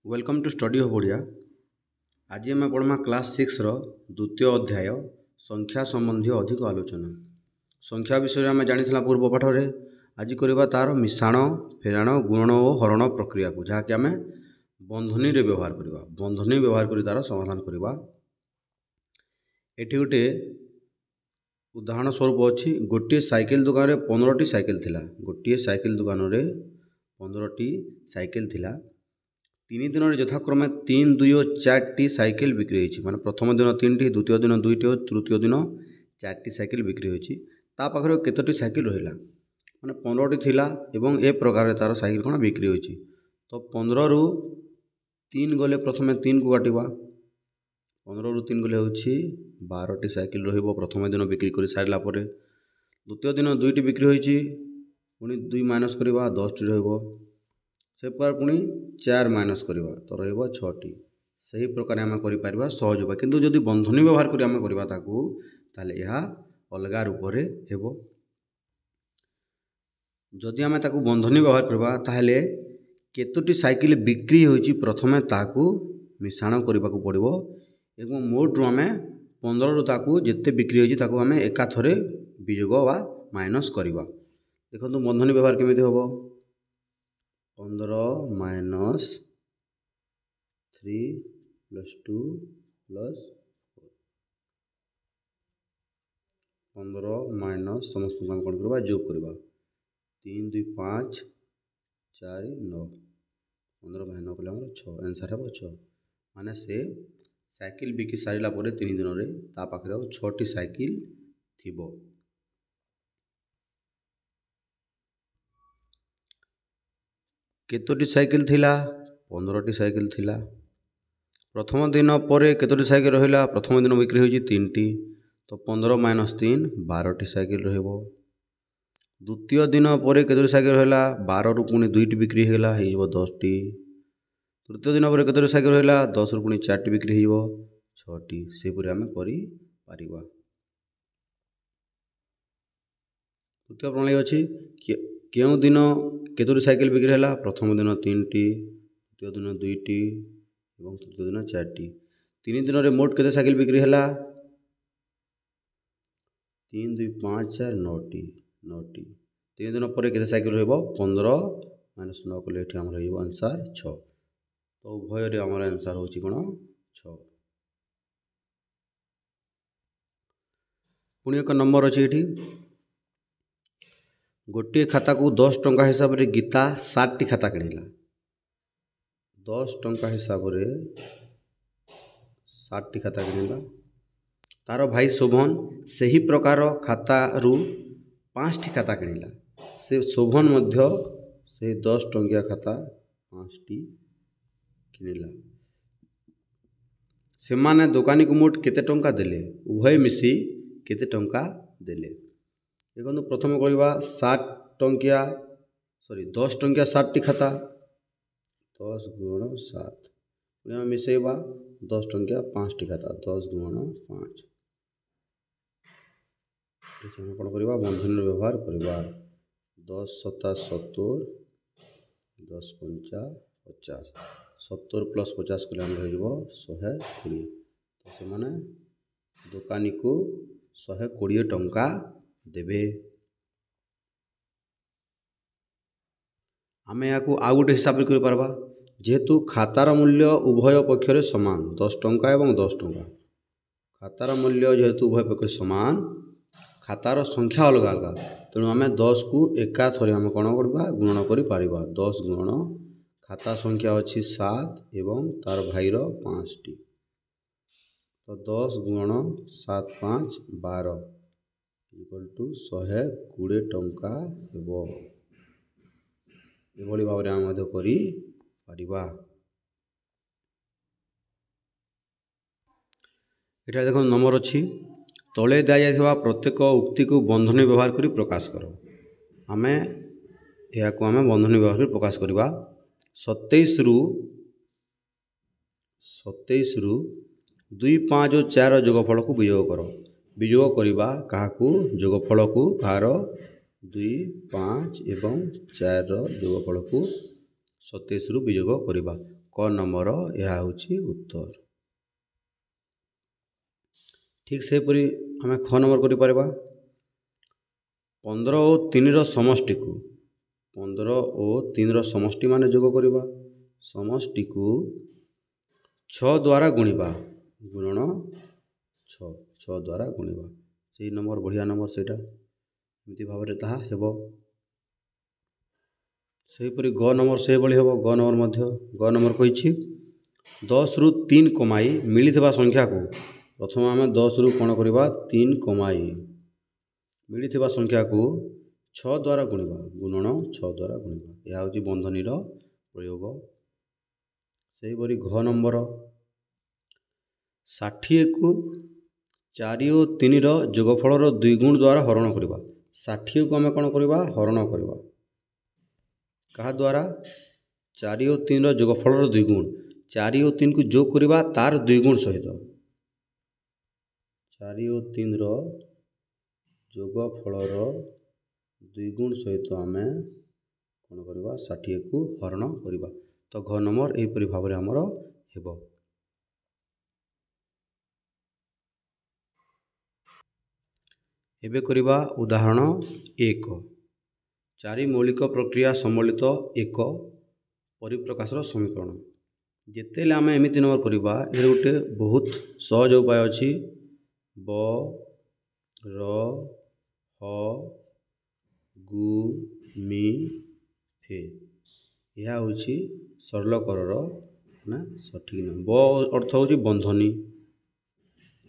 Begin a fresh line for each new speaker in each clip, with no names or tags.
Welcome to study of Odia. आज आम पढ़मा class 6 द्वितीय अध्याय संख्या संबंधी अधिक आलोचना। संख्या विषय आम जानी पूर्व पाठरे आज करवा तार मिशाण फेराण गुणन और हरण प्रक्रिया को जहाँकि आम बंधनी रे व्यवहार करवा। बंधनी व्यवहार कर तार समाधान करवा। एटी गोटे उदाहरण स्वरूप अच्छी गोटे साइकिल दुकान रे 15टी साइकिल थिला। गोटे साइकिल दुकान रे 15टी साइकिल थिला। 3 दिन यथाक्रमे 3, 2 और 4टी साइकिल बिक्री होती। माने प्रथम दिन 3टी, द्वितीय दिन 2टी और तृतीय दिन 4टी साइकिल बिक्री होती। ता पाखरे केतोटी साइकिल रहिला माने 15टी थिला एवं ए प्रकार तार साइकिल कोन बिक्री होती। तो 15 रु 3 गले प्रथमे 3 को काटिबा। 15 रु 3 गले होची 12टी साइकिल रहिबो प्रथम दिन बिक्री करि सारला परे। द्वितीय दिन 2टी बिक्री होईची पुनी 2 माइनस करबा 10टी रहिबो। से प्रकार पुणी 4 माइनस करवा तो रहिबो 6टी। सही प्रकार आम करिपारिबा सहज उपाय। किंतु जदि बंधनी व्यवहार करि आम करबा ताकू ताले यह अलगा रूप रे हेबो। जदि आम ताकू बंधनी व्यवहार करबा ताले केतोटी साइकिल बिक्री होईची प्रथमे ताकू मिश्रण करबा को पड़िबो एवं मोट रु आम 15 रु ताकू जेते बिक्री होईची ताकू आम एका थरे वियोग वा माइनस करबा। देखंतु बंधनी व्यवहार केमिति होबो 15 माइनस 3 प्लस 2 प्लस 15 माइनस समस्त आम कौन करवा जोग करवा 3 2 5 4 9 15 भाई 9 कले 6 आंसर हे 6। माने से साइकिल बिकी सारिला परे 3 दिन रे ता पाखरे 6टी साइकिल थिबो। केतोटी साइकिल थिला 15टी साइकिल थिला। प्रथम दिन पर केतोटी साइकिल रहिला प्रथम दिन बिक्री होईची 3टी तो 15 माइनस 3 12टी साइकिल रहिबो। द्वितीय दिन पर केतोटी साइकिल रहिला 12 रु पुनी 2टी बिक्री हेला हेइबो 10टी। तृतीय दिन पर केतोटी साइकिल रहिला 10 रु पुनी 4टी बिक्री हेइबो 6टी। से परि आमे करि पारिबा। तृतीय प्रणाली अछि केउ दिन केतोटी साइकिल बिक्री हेला प्रथम दिन 3टी, द्वितीय दिन 2टी एवं तृतीय दिन 4टी। 3 दिन रे मोट केते साइकिल बिक्री हेला 3 2 5 4 9टी 9टी। 3 दिन पर केते साइकिल रहइबो 15 माइनस 9 को लेठी हमर रहइबो आंसर 6। तो उभय रे हमर आंसर होची कोन 6। पुणी एक नंबर अछि एठी गोटे खाता को 10 टंका हिसाब रे गीता 7टी खाता किनिला। 10 टंका हिसाब रे 7टी खाता किनिला। तार भाई शोभन सही प्रकार खाता रु 5टी खाता किनिला। से शोभन मध्य से 10 टंकिया खाता 5टी किनिला। से माने दुकानी को मोट केते टंका देले उभय मिसी केते टंका देले। देखो प्रथम करवा 7 टंकिया 10 टंकिया 7टी खाता 10 गुण 7 पुणी मिसेबा 10 टंकिया 5टी खाता 10 गुण 5 कौन करवा बंधन व्यवहार करवा 10 7 70 10 5 50 70 प्लस 50 कले हम रहिबो 120। तो से माने दुकानी को 120 टंका देबे। आमे याकू आउ गोटे हिसाब रे कर पारबा जेहेतु खातार मूल्य उभय पक्षरे समान 10 टंका एवं 10 टंका। खातार मूल्य जेहेतु उभय पक्ष समान खातार संख्या अलग अलग तेणु आमे 10 को एका थरे आमे कोन करबा गुणन करि पारिबा। 10 गुणन खाता संख्या अछि 7 एवं तार भाईर 5टी तो 10 गुणन 7 5 12 इक्वल टू 120 टंका हेबो। एभली भाव आम करि पारिबा। एटा देखो नंबर अछि तले दिया जाइथिबा प्रत्येक उक्ति को बंधनी व्यवहार करि प्रकाश करो। आमे या को आमे बंधनी व्यवहार करि प्रकाश करबा। 27 रु 2 5 और 4 जोगफल को वियोग करो। वियोग करबा काहाकू जोगफल को कार 2 5 एवं 4 जोगफल को 27 रु वियोग करबा। क नंबर यह होची उत्तर। ठीक सेपरी आम ख नंबर कर 15 और 3 समष्टि को 15 और 3 समष्टि मान जोग करवा समष्टि को 6 द्वारा गुणिबा गुणन 6 द्वारा गुणिबा से नंबर बढ़िया नंबर सेटा एमती भाव में ताहा हेबो। सेहीपरि ग नंबर से भली हेबो। ग नंबर मध्य ग नंबर कहिछि 10 रु 3 कमाई मिलिथिबा संख्या को प्रथम आम 10 रु कौन करवा 3 कमाई मिलिथिबा संख्या को 6 द्वारा गुणिबा गुणन 6 द्वारा गुणिबा यह होची बंधनीर प्रयोग। सेहीपरि घ नंबर 60 को 4 और 3 जोगफल 2 गुण द्वारा हरण करवा 60 को आम कौन करवा हरण करवा कहा द्वारा 4 और 3 जोगफल 2 गुण 4 और 3 को जोग करवा तार 2 गुण सहित 4 और 3 जोगफल 2 गुण सहित आम कौन करवा 60 को हरण करवा। तो घ नंबर यहीपरि भाव में आमर हेबो। एबे करिबा उदाहरण 1 4 मौलिक प्रक्रिया सम्मिलित एक परिप्रकाशर समीकरण। जितेले आम एमती नंबर करवा ये गोटे बहुत सहज उपाय अच्छी ब र ह गु मि फे यह हूँ सरलकर ना सठिक न ब अर्थ हूँ बंधनी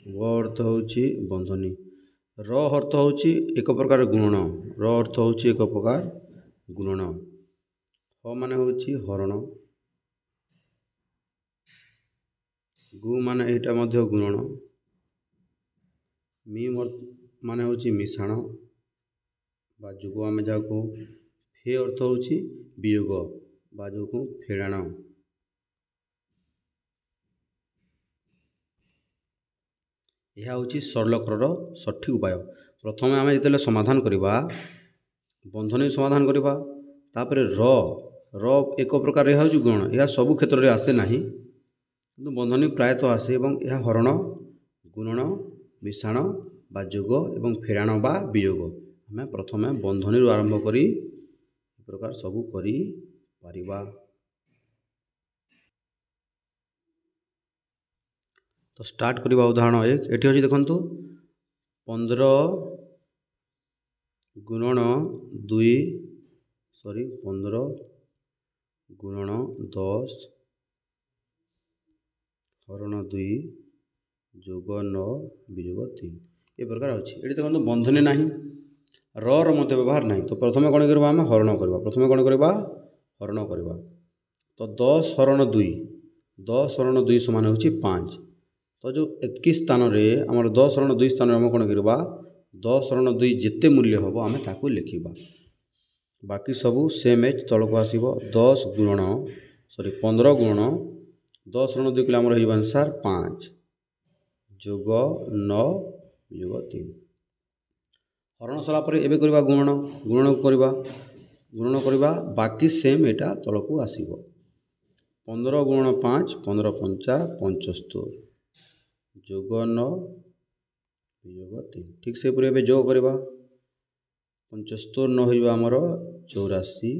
ब अर्थ हूँ बंधनी र अर्थ हूँ एक प्रकार गुणन र अर्थ हूँ एक प्रकार गुणन ह माने हूँ हरण गु माने एटा मध्य गुणन मी माने हूँ मिश्रण बा जोग आम जहाँ कहूँ फे अर्थ हूँ वियोग बा जो कहूँ फेड़ाण। यह हूँ सरलकर सठिक उपाय। प्रथम आम जो समाधान करवा बंधनी समाधान करवा तापर र एक प्रकार यह हूँ गुण यह सबु क्षेत्र में आसे ना किंतु बंधनी प्रायतः आसे और यह हरण गुणन मिश्रण बा जोग एवं फेड़ाण बा वियोग आम प्रथम बंधनी आरंभ करी प्रकार सबू करी पारिबा। तो स्टार्ट करवा उदाहरण 1 एटी अच्छी देखु 15 गुणन 2 सॉरी 15 गुणन 10 हरण 2 जोग 9 वियोग 3 ये प्रकार अच्छी ये देखो बंधनी ना र मध्य व्यवहार ना तो प्रथम कौन करवा आम हरण करवा प्रथम कौन करवा हरण करवा तो 10 हरण 2 10 हरण 2 समान हूँ 5 तो जो एक स्थान रे आमर 10 हरण 2 स्थान आम कौन करवा 10 हरण 2 जिते मूल्य हम आम ताकू लिखा बाकी सबू सेम एज तल को आसब 10 गुणन सॉरी 15 गुणन 10 हरण 2 कले आमर हो आंसर 5 जोग 9 जोग 3 हरण सारापर एवं करवा गुणन गुणन करवा बाकी सेम एटा तल को आसब 15 गुणन 5 15 पंचा 75 जोग 9 जोग 3 ठीक से पूरे जोग करवा 75 न हो आमर 84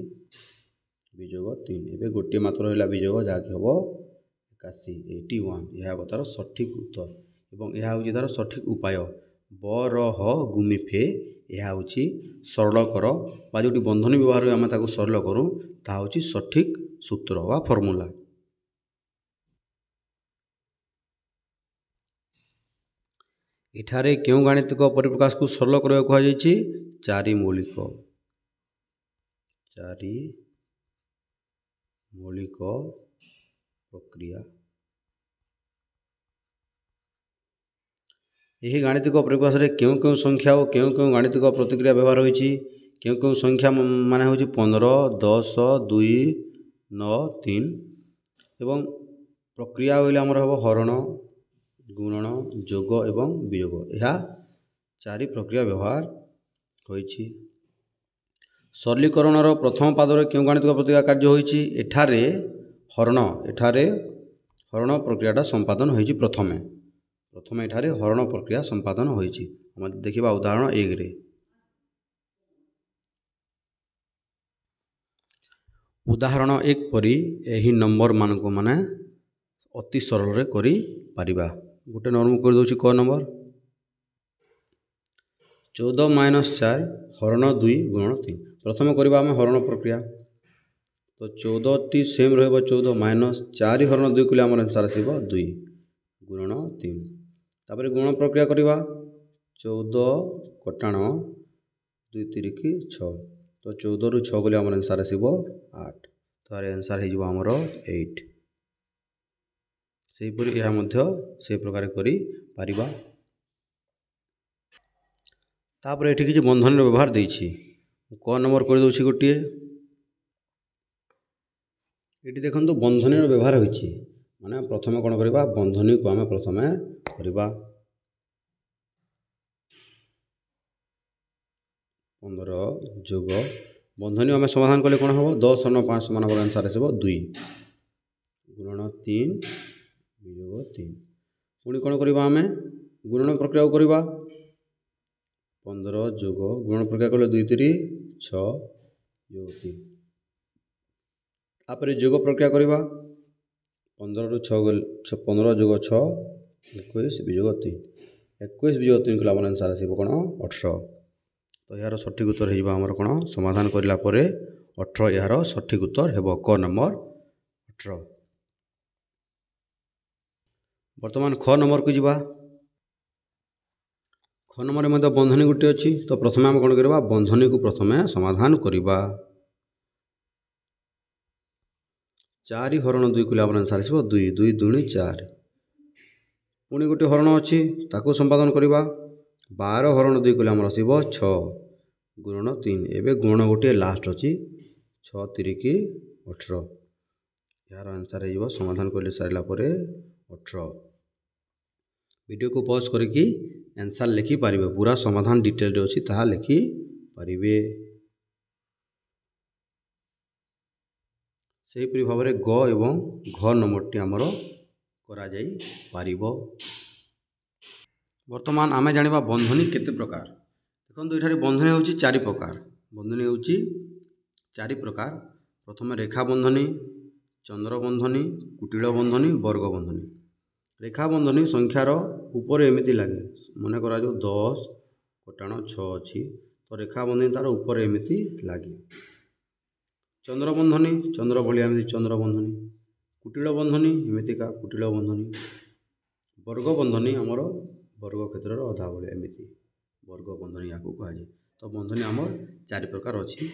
विजोग 3 एवं गोटे मात्र रहा विजोग जहाँकि हम 81 81 यह हम तार सठिक उत्तर एवं यह हूँ तार सठिक उपाय ब र ह गुमि फे यह हूँ सरलकर बा जो बंधनी व्यवहार आम सरल करूँ ता हूँ सठिक सूत्र वा फर्मूला। एठारे क्यों गाणितिक परिप्रकाश को सरल करने कहुई 4 मौलिक प्रक्रिया यही गाणितिक परिप्रकाश रे क्यों क्यों संख्या और क्यों क्यों गाणितिक प्रतिक्रिया व्यवहार होइछि क्यों क्यों संख्या माने होछि 15 10 2 9 3 एवं प्रक्रिया होइले हमर हबो हरण गुणन जोग एवं वियोग यह 4 प्रक्रिया व्यवहार होइछि। सरलीकरण प्रथम पादर क्यों गाणितिक प्रतिक्रिया कार्य होइछि एठारे हरण एठारे हरण प्रक्रियाटा संपादन होइछि प्रथमे एठारे हरण प्रक्रिया संपादन होइछि। हम देखिबा उदाहरण 1 रे। उदाहरण 1 परी एही नंबर मानक माने अति सरल रे करी परिबा। गोटे नंबर कर दोछि क नंबर 14 - 4 हरण 2 गुणन 3। प्रथम करबा हम हरण प्रक्रिया तो 14 टी सेम रहबो 14 - 4 हरण 2 कले हमर आंसर आसीबो 2 गुणन 3। तापर गुण प्रक्रिया करबा 14 कटाण 2 3 की 6 तो 14 रु 6 गले हमर आंसर आसीबो 8 तो आर आंसर हे जिवो हमर 8। सेही परि यह मध्य से प्रकार करी परिबा। तापर एठी कि बंधन व्यवहार देछि क नंबर कर दोछि गोटिए एठी देखंतु बंधन व्यवहार होइछि माने प्रथमे कोन करबा बंधनी को हम प्रथमे करबा 15 जोग बंधनी हम समाधान कले कोन हबो 10 - 5 मान हमर आंसर आसीबो 2 गुणन 3 वियोग 3। पुणी कोन करबा हमें गुणन प्रक्रिया करबा 15 जोग गुणन प्रक्रिया कले 2 3 6 योग 3। तापर जोग प्रक्रिया करबा 15 रु 6 15 जोग 6 21 वियोग 3 21 वियोग 3 कला हमर आंसर आसीबो कोन 18 तो यार सठिक उत्तर हो आमर कोन समाधान करला परे 18 यार सठिक उत्तर हेबो क नंबर 18। वर्तमान ख नंबर को जिबा ख नंबर में बंधनी गोटे अच्छी तो प्रथमे आम कौन करवा बंधनी को प्रथमे समाधान करवा 4 हरण 2 कले हमर आंसर आसीबो 2 2 2 4। पुणी गोटे हरण अच्छी ताको संपादन करवा 12 हरण 2 कले हमर आसीबो 6 गुणन 3 एबे गुण गोटे लास्ट अच्छी 6 3 की 18 यार आंसर हो समाधान कर सारा पर 18। वीडियो को पॉज करके आंसर लिखि पारिबे पूरा समाधान डिटेल रे अछि ताहा लिखि पारिबे। सही परि भाव ग एवं घ नंबर टी हमरो करा जाई पारिबो। वर्तमान आमे जानिबा बंधनी केते प्रकार देखंतु एठारे बंधनी होची 4 प्रकार बंधनी होची 4 प्रकार। प्रथम रेखा बंधनी चंद्र बंधनी कुटिल बंधनी वर्ग बंधनी। रेखा बंधनी संख्यार ऊपर एमिति लागे मन करा जो 10 कटाण 6 अच्छी तो रेखा बंधनी तार ऊपर एमिति लागे। चंद्र बंधनी चंद्र भलिया एमिति चंद्र बंधनी कुटिल बंधनी एमितिका कुटिल बंधनी वर्ग बंधनी आमर वर्ग क्षेत्र अधा भलिया एमिति वर्ग बंधनी या कहा जाए तो बंधनी आमर 4 प्रकार अच्छी।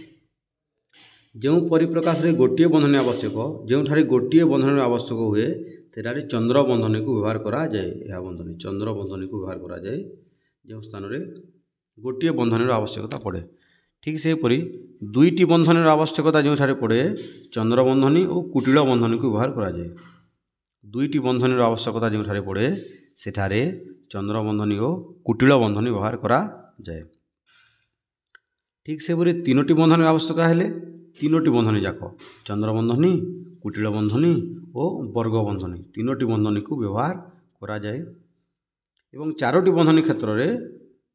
जो परिप्रकाश रे गोटे बंधनी आवश्यक जो गोटे बंधनी आवश्यक हुए तेरे चंद्र बंधनी को व्यवहार करा जाए यह बंधनी चंद्र बंधनी को व्यवहार करा जाए जो स्थान रे गोटे बंधनी आवश्यकता पड़े। ठीक से परी दुईटी बंधनी आवश्यकता जो पड़े चंद्र बंधनी और कुटिल बंधनी को व्यवहार करा जाए। दुईटी बंधनी आवश्यकता जो पड़े सेठारे चंद्र बंधनी और कुटिल बंधनी व्यवहार करा जाए। ठीक से परी तीनोटी बंधनी आवश्यकता हेले तीनोटी बंधनी जाक चंद्र बंधनी कुटिल बंधनी और वर्ग बंधनी तीनोटी बंधनी को व्यवहार करा जाए। एवं 4टी बंधनी क्षेत्र में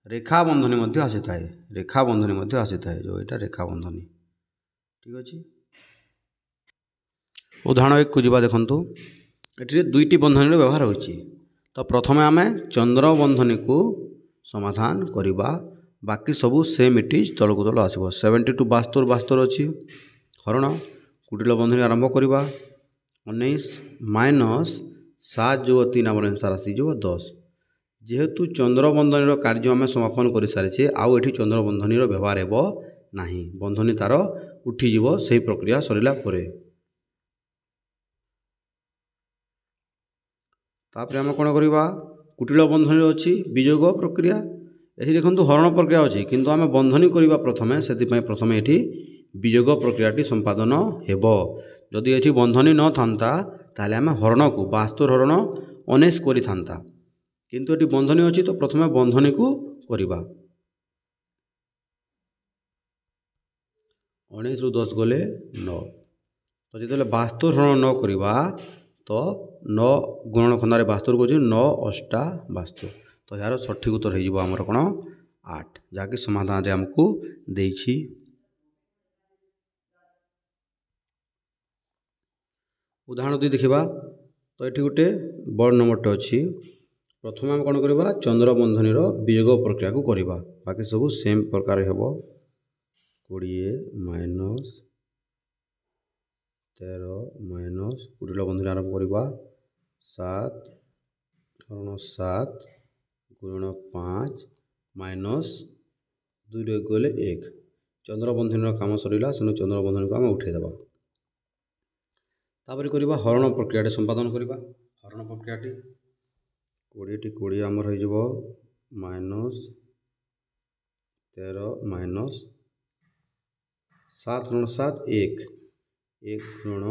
रेखा बंधनी मध्य आसी थाए रेखा बंधनी मध्य आसी थाए जो एटा रेखा बंधनी। ठीक अच्छे उदाहरण 1 को जिबा देखंतु एठी दुईटी बंधनी व्यवहार होइछि तो प्रथमे आमे चंद्र बंधनी को समाधान करिबा बाकी सबू सेम इट इज तल को तल आसीबो 72 72 अच्छी हरण कुटिल बंधनी आरंभ करिबा 19 माइनस 7 जो 3 आमर आंसर आसी जो 10 जेहेतु चंद्र बंधनी कार्य आम समापन कर सारी आउ एठी चंद्र बंधनी व्यवहार हेब नाही बंधनी तार उठीज से प्रक्रिया सरला परे। तापर आम कौन करवा कुटिल बंधनी अच्छी वियोग प्रक्रिया ये देखो हरण प्रक्रिया अच्छी किंतु आम बंधनी करवा प्रथमे से प्रथमे ये वियोग प्रक्रियाटी संपादन हेब जदि ये बंधनी न था ताले आम हरण को 72 हरण 19 करि थांता किंतु ये बंधनी अच्छी तो प्रथमे बंधनी को करवा 19 रु 10 गले 9 तो जिते बास्तुर हरण न करवा तो 9 गुणन खंडारे बास्तुर को 9 अष्टा बास्तुर। तो यार सठिक उत्तर हो आमर कौन 8 जहाँकि समाधान आमको देछि। उदाहरण 2 देखा। तो ये गोटे बड़ नंबरटे अच्छी। प्रथम आम कौन करवा चंद्रबंधनी वियोग प्रक्रिया को करवा। बाकी सब सेम प्रकार हे 20 माइनस 13 माइनस कुटिल बंधनी आरंभ करवा 7 हरण 7 गुणन 5 माइनस 2 गले 1। चंद्रबंधनी काम सरला से चंद्रबंधनी को आम उठेदेवा। तापर करवा हरण प्रक्रिया संपादन करवा। हरण प्रक्रिया 20 आमर हो माइनस 13 माइनस 7 हरण 7 1 गुण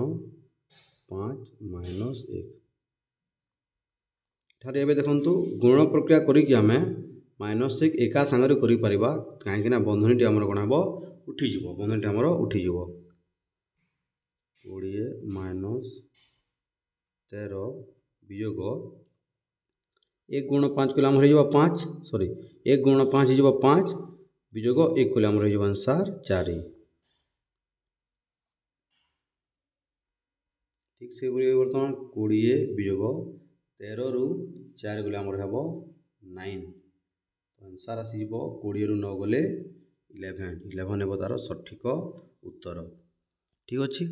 5 माइनस 1। ठारे एबे देखंतु गुण प्रक्रिया करिकि आमे माइनस 1 एका संगे करि परिबा काहेकि ना बंधनीटी हमर कोन हबो उठी जिवो। बंधनीटी हमर उठी जिवो 20 माइनस 13 वियोग 1 गुण 5 कले हमर हो 5 सॉरी 1 गुण 5 हो 5 वियोग 1 कले हमर हो आंसर 4। ठीक से बर्तमान 20 वियोग 13 रु 4 गले हमर हम 9। आंसर आसी 20 रु 9 गले 11 हे तार सठिक उत्तर। ठीक अच्छे।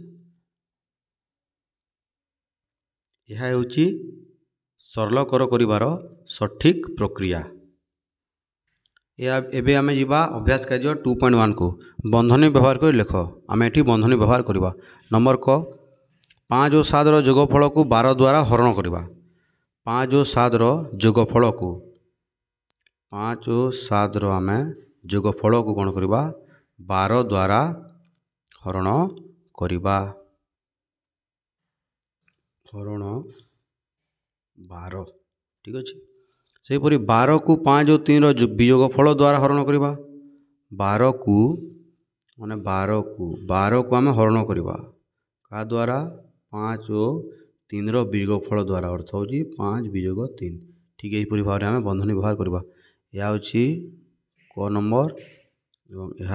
यह होची सरलकर करिवार सठिक प्रक्रिया। एबे आमे जिबा अभ्यास कार्य 2.1 को बंधनी व्यवहार कर लेख। आमे एठी बंधनी व्यवहार करवा। नंबर क 5 और 7 रो जोगफल को 12 द्वारा हरण करवा। 5 और 7 रो जोगफल को 5 और 7 रो आमे जोगफल को कौन करवा 12 द्वारा हरण करवा। हरण 12 ठीक अच्छे। से परी 12 को 5 और 3 वियोग फल द्वारा हरण करवा। 12 को माने 12 को आम हरण करवा क्या द्वारा 5 और 3 वियोग फल द्वारा अर्थ हो 5 वियोग 3। ठीक यहीपरी भाव में आम बंधनी व्यवहार करवा। यह हूँ क नंबर एवं यह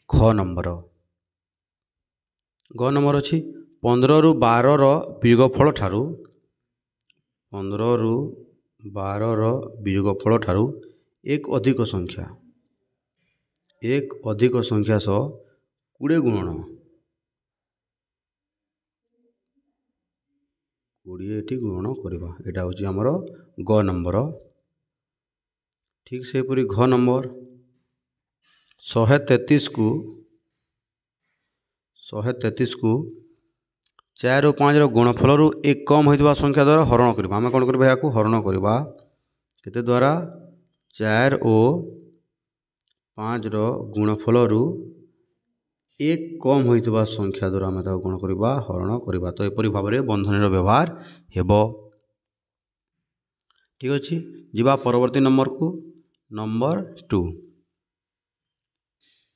ख नंबर। ग नंबर अच्छी 15 रु 12 वियोगफल ठारू 15 रु 12 वियोगफल ठारू एक अधिक संख्या सह 20 गुणन 20 गुणन करवा। यहाँ हूँ आमर ग नंबर। ठीक से परी घ नंबर 133 को 4 और 5 गुणफल रु 1 कम होता संख्या द्वारा हरण करवा। आम कौन करवा या हरण करवा केते द्वारा 4 और 5 गुणफल रु 1 कम होता संख्या द्वारा आम कौन करवा हरण करवा। तो यहपरी भाव में बंधनी व्यवहार हेबो। ठीक अच्छे। जीवा परवर्ती नंबर को नंबर 2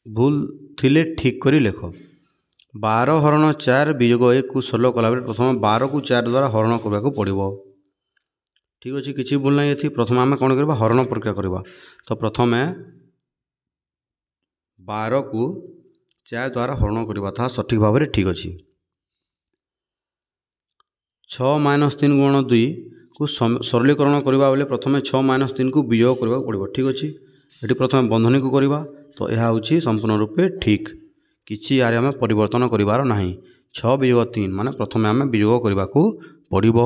भूल थिले ठीक करी लेख। 12 हरण 4 वियोग 1 को सरल कला प्रथम 12 को 4 द्वारा हरण करने पड़ो। ठीक अच्छे किसी भूल ना ये प्रथम आम कौन करवा हरण प्रक्रिया करवा। तो प्रथम 12 को 4 द्वारा हरण करवा था सठिक भाव में। ठीक अच्छे। 6 माइनस 3 गुण 2 को सरलीकरण करवा बेले प्रथम 6 माइनस 3 को वियोग करने पड़ो। ठीक अच्छे। ये प्रथम बंधनी को करवा। तो यह हूँ संपूर्ण रूपे ठीक किसी यार आम परिवर्तन करिवार नाही। 6 वियोग 3 माने प्रथम आम वियोग करने को पड़ो।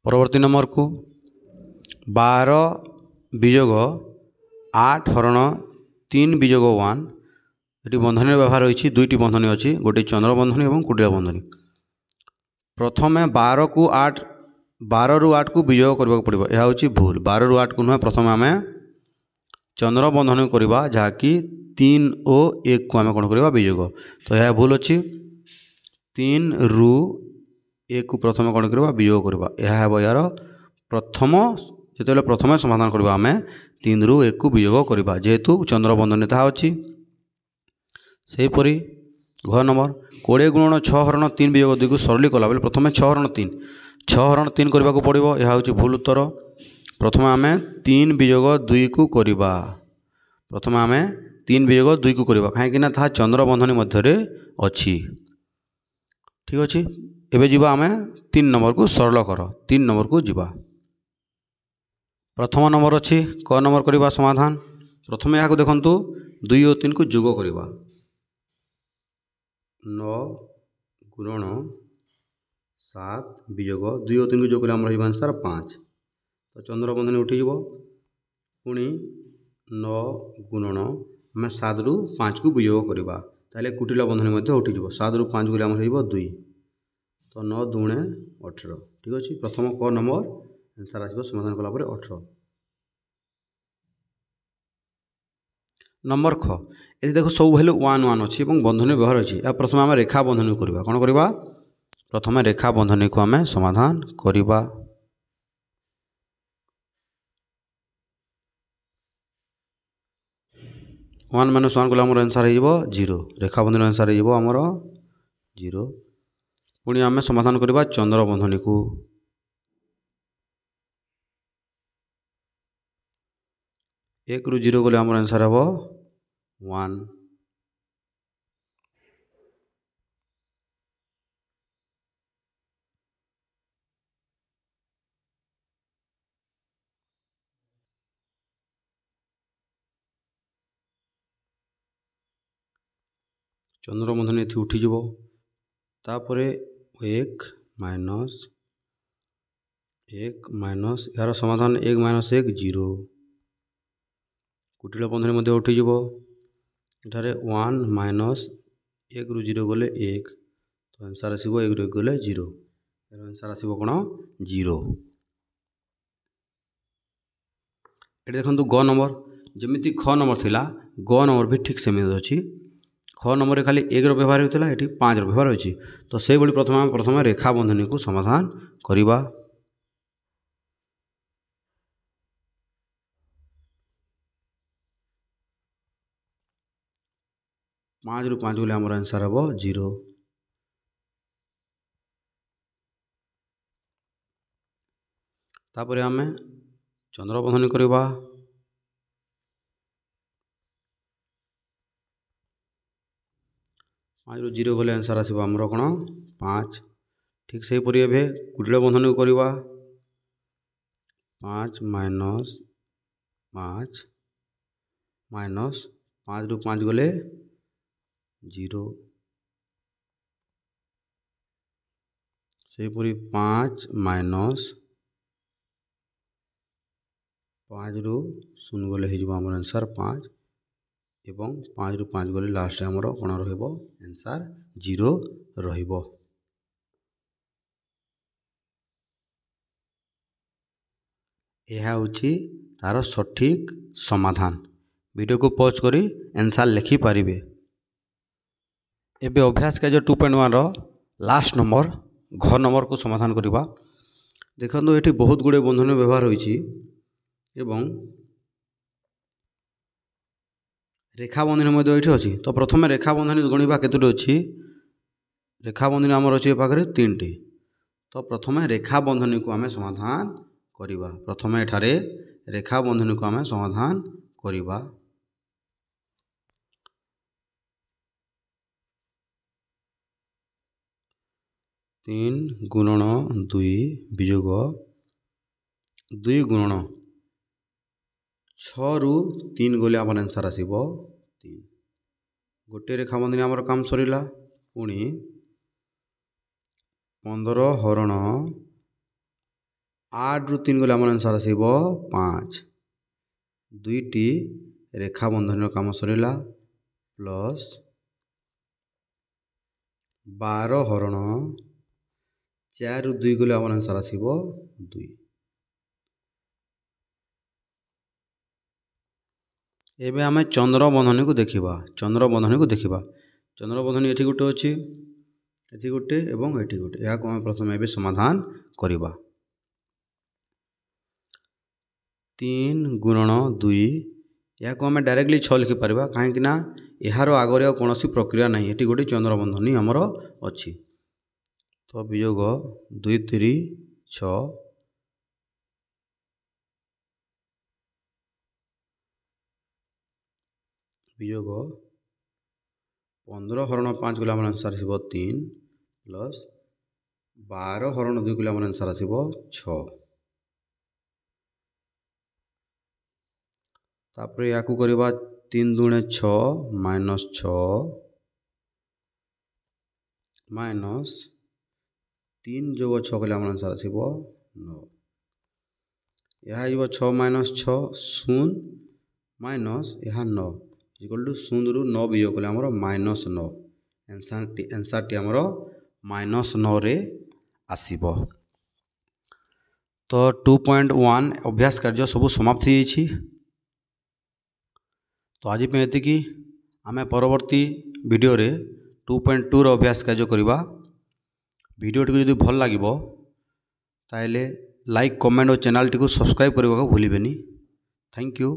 परवर्ती नंबर को 12 वियोग 8 हरण 3 वियोग 1। ये बंधनी व्यवहार होती दुईटी बंधनी अच्छी गोटे चंद्र बंधनी और कुटिल बंधनी। प्रथम 12 को 8 12 रु 8 को वियोग करने पड़ो। यह हूँ भूल 12 रु 8 को नुहे प्रथम आम चंद्र बंधनी करवा जहाँकि 3 और 1 को आम कौन करवा वियोग। तो यह भूल अच्छी 3 रु 1 को प्रथम कौन करवा वियोग करवा। यह है यार प्रथम जो प्रथम समाधान करवा आम 3 रु 1 को वियोग करवा जेहेतु चंद्र बंधनी ताहा अच्छी। सेहीपरि घ नंबर 20 गुणन 6 हरण 3 वियोग 2 को सरली कला बेले प्रथम 6 हरण 3 करने को पड़ो। यह हूँ भूल उत्तर। प्रथम आम 3 वियोग 2 को करवा। प्रथम आम 3 वियोग 2 को करवा कहीं था चंद्र बंधनी मध्य अच्छी। ठीक अच्छे एवं जीवा आम 3 नंबर को सरल कर 3 नंबर को जीवा। प्रथम नंबर अच्छी क नंबर करवा समाधान। प्रथम यहाँ देखु 2 और 3 को जोग करवा 9 गुणन 7 वियोग 2 और 3 को जोग आम आंसर 5। तो चंद्र बंधनी उठीज पुणी 9 गुणन आम 7 रु 5 को वियोग करवा ताले कुटिला बंधनी उठीज 7 रु 5 को आम 2। तो 9 दूणे 18। ठीक अच्छे प्रथम क नंबर आंसर आसो समाधान कलापर 18। नंबर ख ये देखो सब भैल्यू 1 1 अच्छी बंधनी व्यवहार अच्छी। प्रथम आम रेखा बंधनी करवा कौन करवा प्रथम रेखा बंधनी को आम समाधान करवा। वन माइनस वन कले आंसर हो 0 रेखा बंधनी आंसर हो आमर 0। पुणी आम समाधान करवा चंद्र बंधनी को। एक रु 0 गले आमर आंसर हे 1। चंद्र बंधनी ये उठीज तापर 1 माइनस यार समाधान 1 माइनस 1 0 कुटिला बंधनी मध्य उठीज एठारे 1 माइनस 1 रु 0 गले 1। तो आंसर आसो 1 रु 1 गले 0 आंसर आसो कौन 0। ये देखो ग नंबर जमी ख नंबर थिला ग नंबर भी ठीक सेमती अच्छी। ख नंबर खाली 1 व्यवहार होता है 5 व्यवहार होती। तो से प्रथम रेखा बंधनी को समाधान करवा। 5 रु 5 गले आमर आंसर हे 0। तापर आम चंद्र बंधनी करवा 5 रु 0 गले आंसर आसो आमर कौन 5। ठीक से हीपरि एवं कुटिला बंधनी को करवा 5 माइनस 5 रु 5 गले 0। से हीपरि 5 माइनस 5 रु 0 गले हो आंसर 5 एवं 5 रु 5 गले लास्ट आमर कौन आंसर 0 रहिबो। यह हूँ तार सठिक समाधान। वीडियो को पॉज करी आंसर लिखि पारिबे। एबे अभ्यास का जो 2.1 रो लास्ट नंबर घ नंबर को समाधान करवा। देखो ये बहुत गुड़े बंधन व्यवहार होइछि एवं रेखा बंधनी मध्य ये अच्छी। तो प्रथम रेखा बंधनी गणवा केतोटी अच्छी रेखा बंधनी आमर अच्छी पाखे 3टी। तो प्रथम रेखा बंधनी को आम समाधान करवा। प्रथम एठारे रेखा बंधनी को आम समाधान करवा। तीन गुणन 2 वियोग 2 गुणन 6 रु 3 गले आम आंसर आसो 3। गोटे रेखा बंधनी आमर काम सरीला। पुणी 15 हरण 8 रु 3 गले आम आंसर आसो 5। दुईटी रेखा बंधनी काम सरीला प्लस 12 हरण 4 रु 2 गले आम आंसर आसो 2। एबे आम चंद्र बंधनी को देखा। चंद्र बंधनी को देखा चंद्र बंधनी ये गोटे अच्छी ये गोटे और ये गोटे या प्रथम ए समाधान करवा। 3 गुणन 2 या को आम डायरेक्टली 6 लिखिपर कहीं यार आगे कौन प्रक्रिया ना ये गोटे चंद्रबंधनी आमर अच्छी। तो वियोग 2 3 6 वियोग 15 हरण 5 कले आम आंसर आसो 3 प्लस 12 हरण 2 कले आम आंसर आसो 6। तापर या करवा 3 दूणे 6 माइनस 6 माइनस 3 जोग 6 कले आम आंसर आसो 9। यह 6 माइनस 6 0 माइनस यह 9 इक्वल टू 0 रु 9 वियोग कले आमर माइनस 9। आंसर टी आमर माइनस 9 रे आसीबो। तो 2.1 अभ्यास कार्य सब समाप्त हो जाइए। तो आज ये आम परवर्ती वीडियो रे 2.2 रो अभ्यास कार्य करवा। वीडियो टी जो भल लगे ताइले लाइक कमेंट और चैनल टी को सब्सक्राइब करने को भूलिबेनी। Thank you.